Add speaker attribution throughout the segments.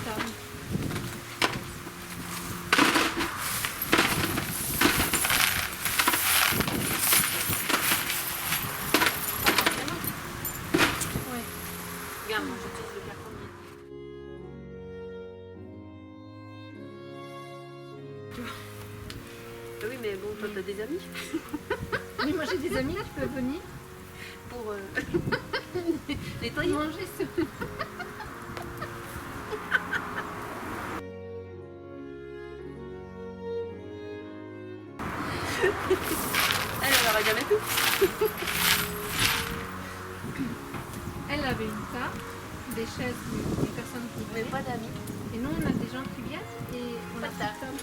Speaker 1: table. Ouais.
Speaker 2: Regarde, moi j'utilise le cartonnier. Ah oui, mais bon, toi t'as des amis
Speaker 1: Mais moi j'ai des amis qui peuvent venir
Speaker 2: pour nettoyer.
Speaker 1: manger ce.
Speaker 2: Elle aurait jamais tout.
Speaker 1: Elle avait une table, des chaises, des personnes qui
Speaker 2: Mais
Speaker 1: venaient.
Speaker 2: pas d'amis.
Speaker 1: Et nous on a des gens qui viennent et on
Speaker 2: Pas
Speaker 1: a
Speaker 2: de
Speaker 1: cette
Speaker 2: table.
Speaker 1: table.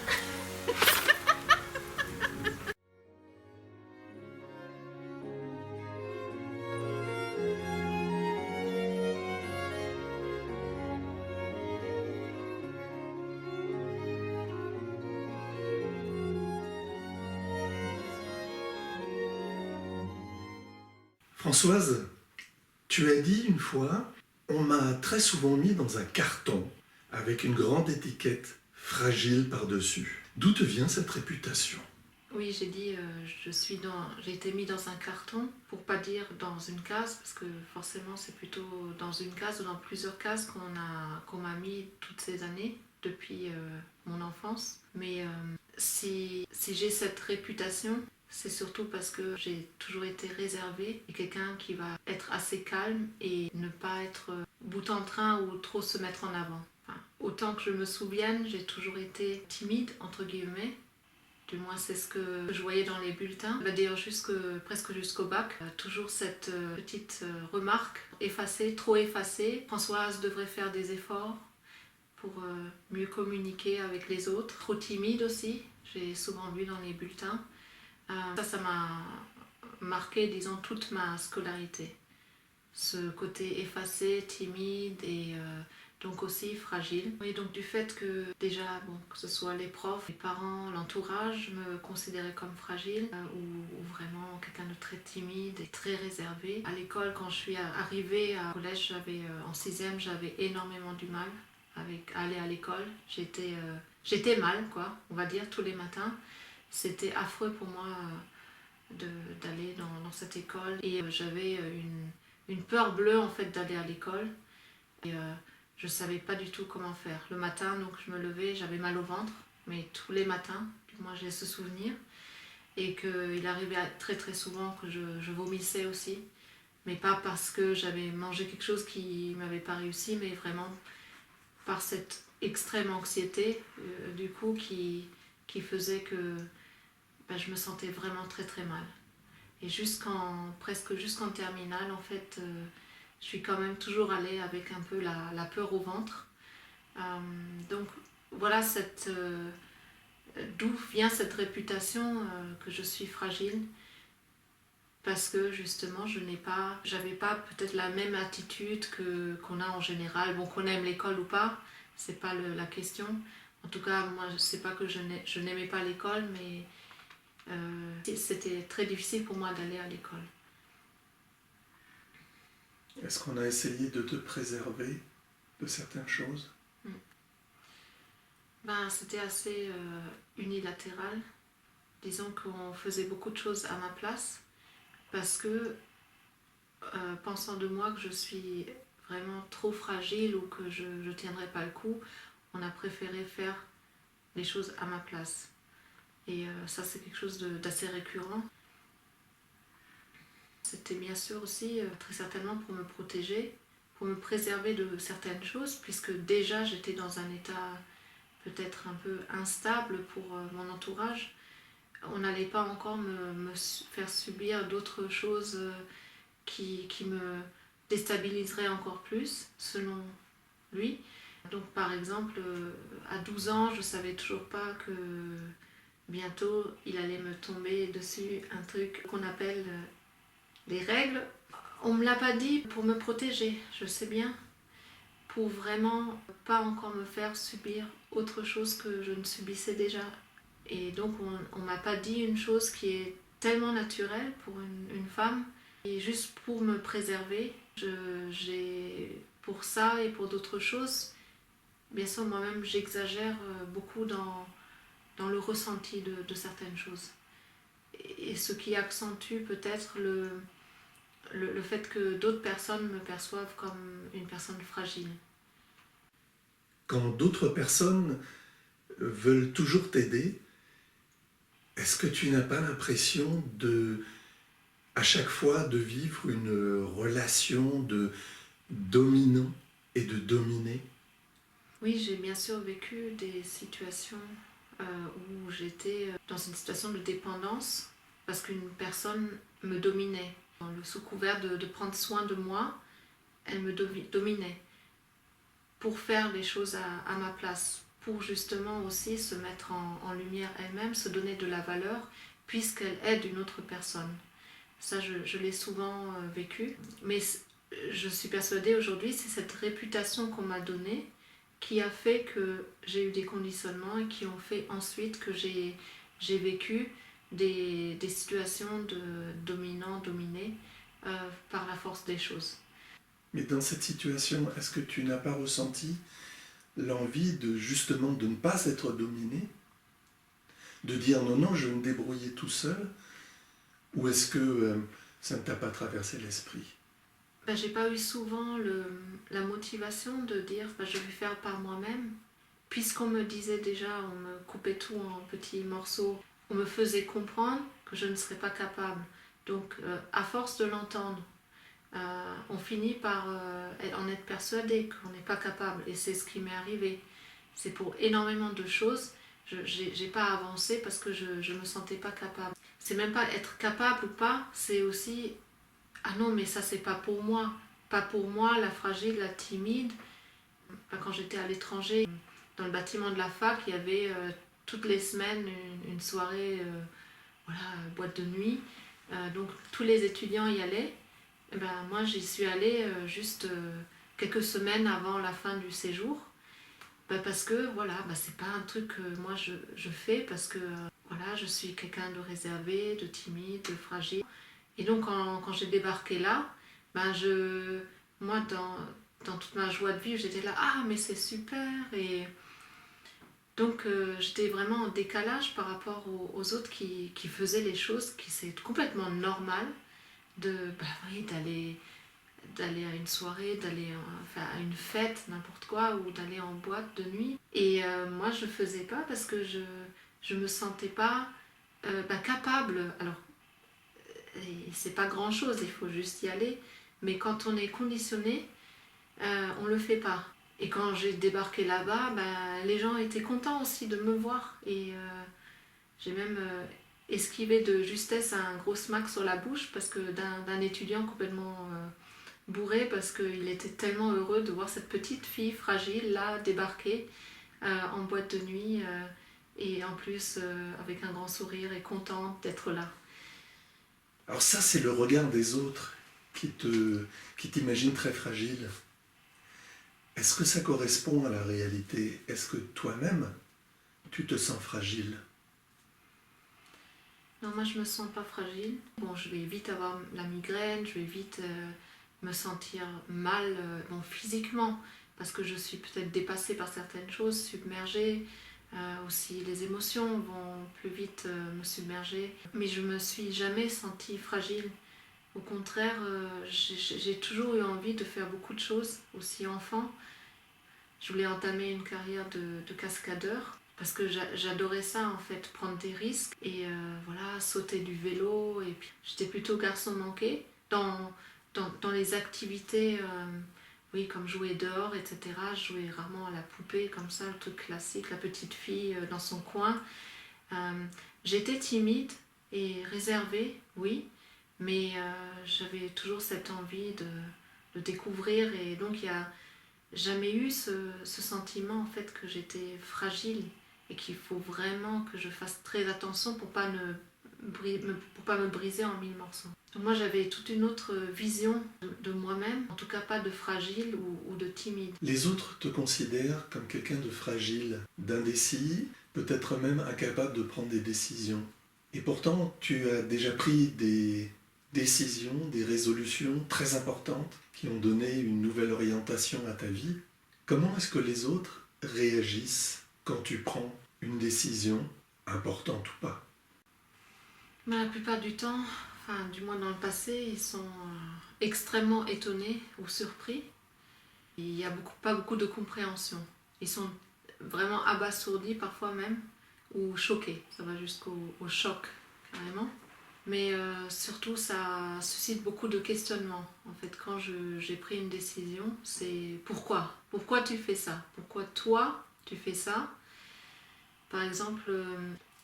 Speaker 3: Françoise, tu as dit une fois, on m'a très souvent mis dans un carton avec une grande étiquette fragile par-dessus. D'où te vient cette réputation?
Speaker 1: Oui, j'ai dit, j'ai été mis dans un carton, pour pas dire dans une case, parce que forcément c'est plutôt dans une case ou dans plusieurs cases qu'on m'a mis toutes ces années, depuis mon enfance. Mais si j'ai cette réputation, c'est surtout parce que j'ai toujours été réservée et quelqu'un qui va être assez calme et ne pas être bout en train ou trop se mettre en avant. Enfin, autant que je me souvienne, j'ai toujours été timide, entre guillemets. Du moins, c'est ce que je voyais dans les bulletins. D'ailleurs, presque jusqu'au bac, toujours cette petite remarque, effacée, trop effacée. Françoise devrait faire des efforts pour mieux communiquer avec les autres. Trop timide aussi, j'ai souvent vu dans les bulletins. Ça m'a marqué, disons, toute ma scolarité. Ce côté effacé, timide et donc aussi fragile. Et donc du fait que déjà, que ce soit les profs, les parents, l'entourage me considéraient comme fragile ou vraiment quelqu'un de très timide et très réservé. À l'école, quand je suis arrivée au collège, en 6e, j'avais énormément du mal à aller à l'école. J'étais mal, quoi, on va dire, tous les matins. C'était affreux pour moi d'aller dans cette école et j'avais une peur bleue en fait d'aller à l'école et je savais pas du tout comment faire. Le matin, donc je me levais, j'avais mal au ventre, mais tous les matins, du moins j'ai ce souvenir, et qu'il arrivait très très souvent que je vomissais aussi, mais pas parce que j'avais mangé quelque chose qui m'avait pas réussi, mais vraiment par cette extrême anxiété du coup qui faisait que je me sentais vraiment très très mal. Et presque jusqu'en terminale, en fait, je suis quand même toujours allée avec un peu la peur au ventre. Donc voilà d'où vient cette réputation que je suis fragile. Parce que justement, j'avais pas peut-être la même attitude qu'on a en général. Bon, qu'on aime l'école ou pas, c'est pas la question. En tout cas, moi, c'est pas que je n'aimais pas l'école, mais c'était très difficile pour moi d'aller à l'école.
Speaker 3: Est-ce qu'on a essayé de te préserver de certaines choses?
Speaker 1: C'était assez unilatéral. Disons qu'on faisait beaucoup de choses à ma place parce que, pensant de moi que je suis vraiment trop fragile ou que je ne tiendrai pas le coup, on a préféré faire les choses à ma place. Et ça, c'est quelque chose d'assez récurrent. C'était bien sûr aussi, très certainement, pour me protéger, pour me préserver de certaines choses, puisque déjà j'étais dans un état peut-être un peu instable pour mon entourage. On n'allait pas encore me faire subir d'autres choses qui me déstabiliseraient encore plus, selon lui. Donc par exemple, à 12 ans, je ne savais toujours pas que bientôt il allait me tomber dessus un truc qu'on appelle les règles. On me l'a pas dit pour me protéger, je sais bien, pour vraiment pas encore me faire subir autre chose que je ne subissais déjà. Et donc on m'a pas dit une chose qui est tellement naturelle pour une femme, et juste pour me préserver, j'ai pour ça et pour d'autres choses Bien sûr, moi-même, j'exagère beaucoup dans le ressenti de certaines choses. Et ce qui accentue peut-être le fait que d'autres personnes me perçoivent comme une personne fragile.
Speaker 3: Quand d'autres personnes veulent toujours t'aider, est-ce que tu n'as pas l'impression à chaque fois, de vivre une relation de dominant et de dominé?
Speaker 1: Oui, j'ai bien sûr vécu des situations où j'étais dans une situation de dépendance parce qu'une personne me dominait. Sous couvert de prendre soin de moi, elle me dominait pour faire les choses à ma place, pour justement aussi se mettre en lumière elle-même, se donner de la valeur puisqu'elle aide une autre personne. Ça, je l'ai souvent vécu. Mais je suis persuadée aujourd'hui, c'est cette réputation qu'on m'a donnée qui a fait que j'ai eu des conditionnements et qui ont fait ensuite que j'ai vécu des situations de dominant-dominé par la force des choses.
Speaker 3: Mais dans cette situation, est-ce que tu n'as pas ressenti l'envie de justement de ne pas être dominé? De dire non, non, je vais me débrouiller tout seul? Ou est-ce que ça ne t'a pas traversé l'esprit?
Speaker 1: J'ai pas eu souvent la motivation de dire je vais faire par moi-même, puisqu'on me disait déjà, on me coupait tout en petits morceaux, on me faisait comprendre que je ne serais pas capable. Donc à force de l'entendre, on finit par en être persuadé qu'on n'est pas capable, et c'est ce qui m'est arrivé. C'est pour énormément de choses, j'ai pas avancé parce que je me sentais pas capable. C'est même pas être capable ou pas, c'est aussi ah non, mais ça c'est pas pour moi. Pas pour moi, la fragile, la timide. Quand j'étais à l'étranger, dans le bâtiment de la fac, il y avait toutes les semaines une soirée, boîte de nuit. Donc tous les étudiants y allaient. Et moi j'y suis allée juste quelques semaines avant la fin du séjour. Parce que c'est pas un truc que moi je fais parce que je suis quelqu'un de réservé, de timide, de fragile. Et donc quand j'ai débarqué là, moi dans toute ma joie de vivre, j'étais là, ah mais c'est super. Et donc j'étais vraiment en décalage par rapport aux autres qui faisaient les choses, qui c'est complètement normal d'aller à une soirée, d'aller à une fête, n'importe quoi, ou d'aller en boîte de nuit. Et moi je faisais pas parce que je me sentais pas capable. Alors et c'est pas grand chose, il faut juste y aller. Mais quand on est conditionné, on le fait pas. Et quand j'ai débarqué là-bas, les gens étaient contents aussi de me voir. Et j'ai même esquivé de justesse un gros smack sur la bouche parce que d'un étudiant complètement bourré parce qu'il était tellement heureux de voir cette petite fille fragile là débarquer en boîte de nuit et en plus avec un grand sourire et contente d'être là.
Speaker 3: Alors ça, c'est le regard des autres qui t'imaginent très fragile. Est-ce que ça correspond à la réalité? Est-ce que toi-même, tu te sens fragile?
Speaker 1: Non, moi je me sens pas fragile. Bon, je vais vite avoir la migraine, je vais vite me sentir mal physiquement, parce que je suis peut-être dépassée par certaines choses, submergée. Aussi les émotions vont plus vite me submerger. Mais je me suis jamais sentie fragile. Au contraire, j'ai toujours eu envie de faire beaucoup de choses, aussi enfant. Je voulais entamer une carrière de cascadeur parce que j'adorais ça en fait, prendre des risques et sauter du vélo. Et puis j'étais plutôt garçon manqué dans les activités, comme jouer dehors, etc. Je jouais rarement à la poupée comme ça, le truc classique, la petite fille dans son coin. J'étais timide et réservée, oui, mais j'avais toujours cette envie de découvrir et donc il y a jamais eu ce sentiment en fait que j'étais fragile et qu'il faut vraiment que je fasse très attention pour pas me briser en mille morceaux. Donc moi j'avais toute une autre vision de moi-même, en tout cas pas de fragile ou de timide.
Speaker 3: Les autres te considèrent comme quelqu'un de fragile, d'indécis, peut-être même incapable de prendre des décisions. Et pourtant tu as déjà pris des décisions, des résolutions très importantes qui ont donné une nouvelle orientation à ta vie. Comment est-ce que les autres réagissent quand tu prends une décision, importante ou pas?
Speaker 1: Mais la plupart du temps, enfin du moins dans le passé, ils sont extrêmement étonnés ou surpris. Il n'y a pas beaucoup de compréhension. Ils sont vraiment abasourdis parfois même, ou choqués. Ça va jusqu'au choc carrément. Mais surtout, ça suscite beaucoup de questionnements. En fait, quand j'ai pris une décision, c'est pourquoi? Pourquoi tu fais ça? Pourquoi toi, tu fais ça? Par exemple,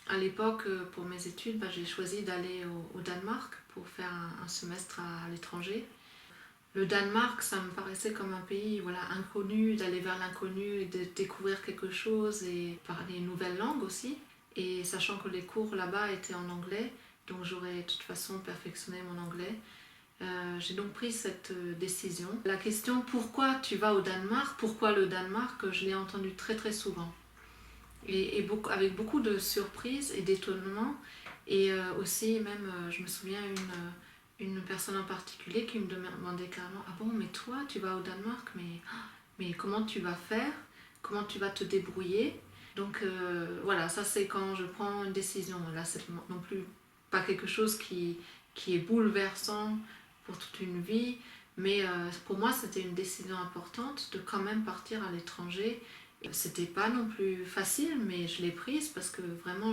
Speaker 1: à l'époque, pour mes études, j'ai choisi d'aller au Danemark pour faire un semestre à l'étranger. Le Danemark, ça me paraissait comme un pays inconnu, d'aller vers l'inconnu et de découvrir quelque chose et parler une nouvelle langue aussi. Et sachant que les cours là-bas étaient en anglais, donc j'aurais de toute façon perfectionné mon anglais. J'ai donc pris cette décision. La question pourquoi tu vas au Danemark, pourquoi le Danemark, je l'ai entendu très très souvent. Et avec beaucoup de surprises et d'étonnement. Et aussi, même, je me souviens, une personne en particulier qui me demandait carrément « Ah bon, mais toi, tu vas au Danemark, mais comment tu vas faire? Comment tu vas te débrouiller ?» Donc voilà, ça c'est quand je prends une décision. Là, c'est non plus pas quelque chose qui est bouleversant pour toute une vie, mais pour moi, c'était une décision importante de quand même partir à l'étranger. C'était pas non plus facile, mais je l'ai prise parce que vraiment,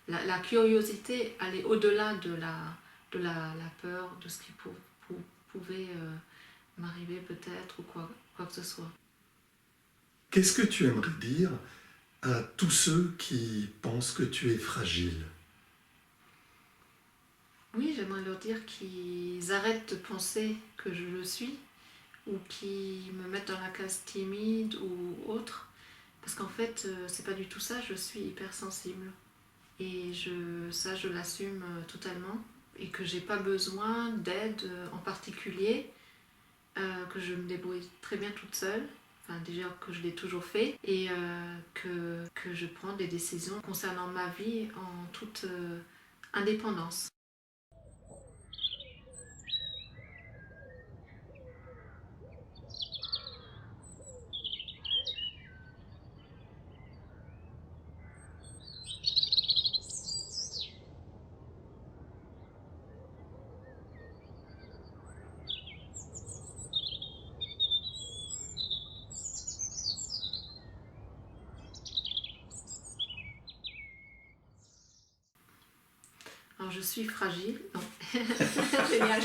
Speaker 1: la curiosité allait au-delà de la peur, de ce qui pouvait m'arriver peut-être ou quoi que ce soit.
Speaker 3: Qu'est-ce que tu aimerais dire à tous ceux qui pensent que tu es fragile?
Speaker 1: Oui, j'aimerais leur dire qu'ils arrêtent de penser que je le suis ou qu'ils me mettent dans la case timide ou autre. Parce qu'en fait, c'est pas du tout ça, je suis hypersensible. Et ça, je l'assume totalement. Et que j'ai pas besoin d'aide en particulier, que je me débrouille très bien toute seule. Enfin, déjà que je l'ai toujours fait. Et que je prends des décisions concernant ma vie en toute indépendance. Alors, je suis fragile. Non. Génial.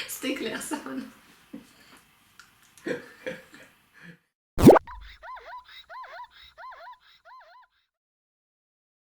Speaker 1: C'était clair, ça.